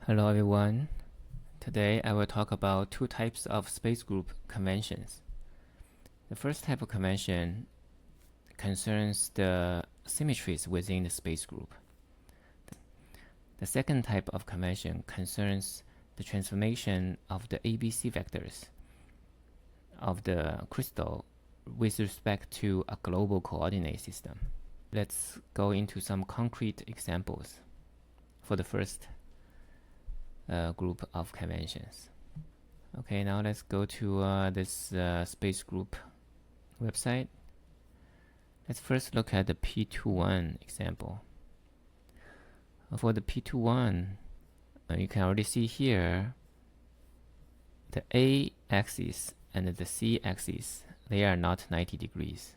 Hello everyone. Today I will talk about two types of space group conventions. The first type of convention concerns the symmetries within the space group. The second type of convention concerns the transformation of the ABC vectors of the crystal with respect to a global coordinate system. Let's go into some concrete examples for the first group of conventions. Okay, now let's go to this space group website. Let's first look at the P21 example. For the P21, you can already see here the A axis and the C axis, they are not 90 degrees.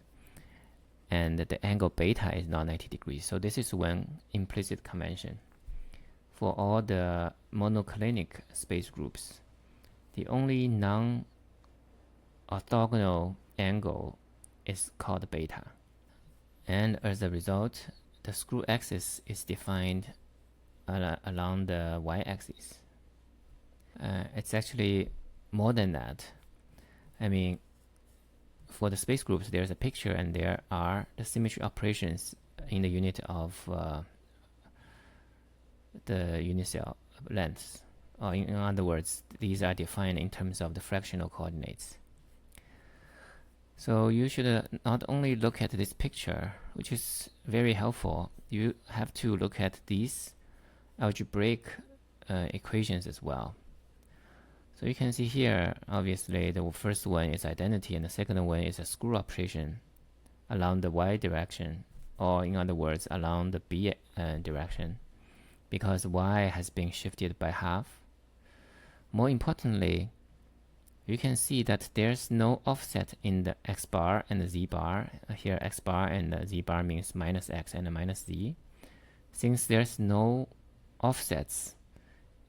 And the angle beta is not 90 degrees. So this is one implicit convention. For all the monoclinic space groups, the only non-orthogonal angle is called beta. And as a result, the screw axis is defined along the y-axis. It's actually more than that. I mean, for the space groups, there's a picture and there are the symmetry operations in the unit of the unit cell lengths. Or in other words, these are defined in terms of the fractional coordinates. So you should not only look at this picture, which is very helpful, you have to look at these algebraic equations as well. So you can see here, obviously, the first one is identity and the second one is a screw operation along the y direction, or in other words, along the b direction, because y has been shifted by half. More importantly, you can see that there's no offset in the x bar and the z bar. Here x bar and z bar means minus x and minus z. Since there's no offsets,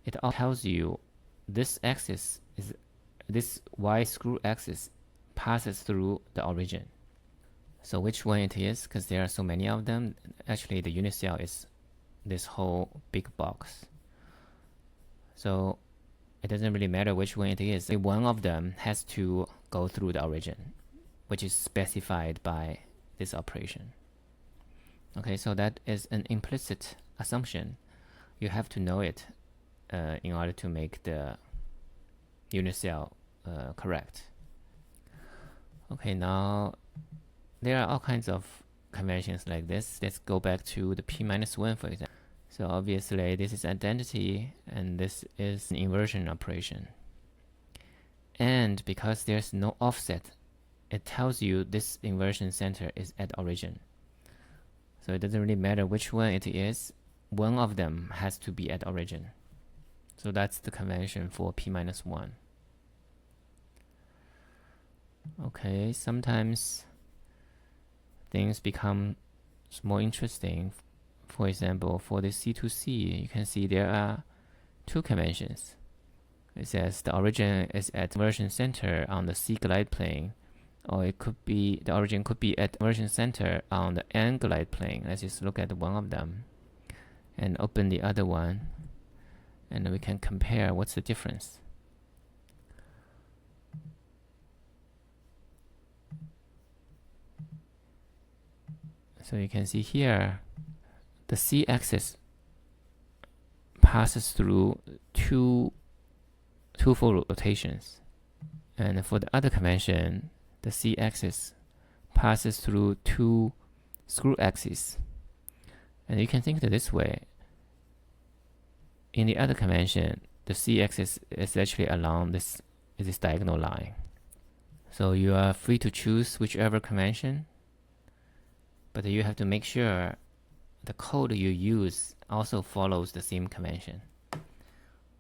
it all tells you this axis is this y screw axis passes through the origin. So which one it is, because there are so many of them, actually the unit cell is this whole big box. So it doesn't really matter which one it is. One of them has to go through the origin, which is specified by this operation. Okay, so that is an implicit assumption. You have to know it in order to make the unit cell correct. Okay, now there are all kinds of conventions like this. Let's go back to the P-1, for example. So obviously this is identity and this is an inversion operation. And because there's no offset, it tells you this inversion center is at origin. So it doesn't really matter which one it is, one of them has to be at origin. So that's the convention for P-1. Okay, sometimes things become more interesting. For example, for the C2C, you can see there are two conventions. It says the origin is at inversion center on the C glide plane, or it could be the origin could be at inversion center on the N glide plane. Let's just look at one of them and open the other one, and we can compare what's the difference. So you can see here, the C-axis passes through two full rotations. And for the other convention, the C-axis passes through two screw axes. And you can think of it this way. In the other convention, the C-axis is actually along this diagonal line. So you are free to choose whichever convention, but you have to make sure the code you use also follows the same convention.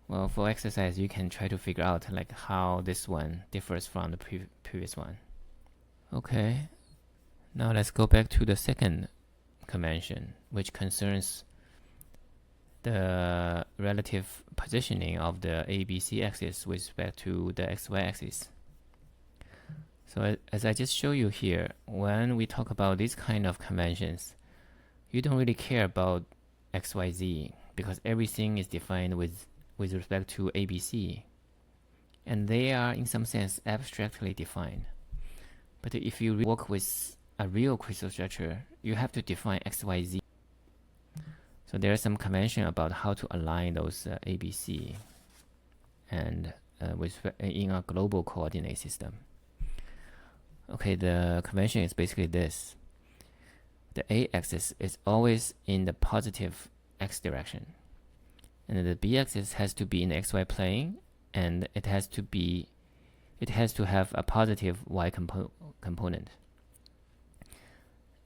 Well, for exercise, you can try to figure out like how this one differs from the previous one. Okay, now let's go back to the second convention, which concerns the relative positioning of the ABC axis with respect to the XY axis. So as I just showed you here, when we talk about these kind of conventions, you don't really care about XYZ because everything is defined with with respect to ABC, and they are in some sense abstractly defined. But if you work with a real crystal structure, you have to define XYZ. So there is some convention about how to align those ABC and in a global coordinate system. Okay, the convention is basically this. The A-axis is always in the positive X direction, and the B-axis has to be in the XY plane, and it has to have a positive Y component.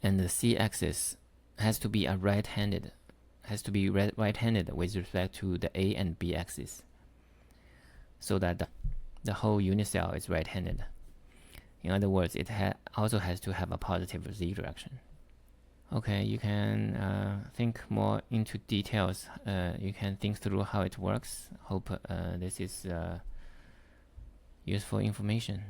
And the C-axis has to be right-handed with respect to the A and B axis, so that the whole unit cell is right-handed. In other words, it also has to have a positive Z direction. Okay, you can think more into details. You can think through how it works. Hope this is useful information.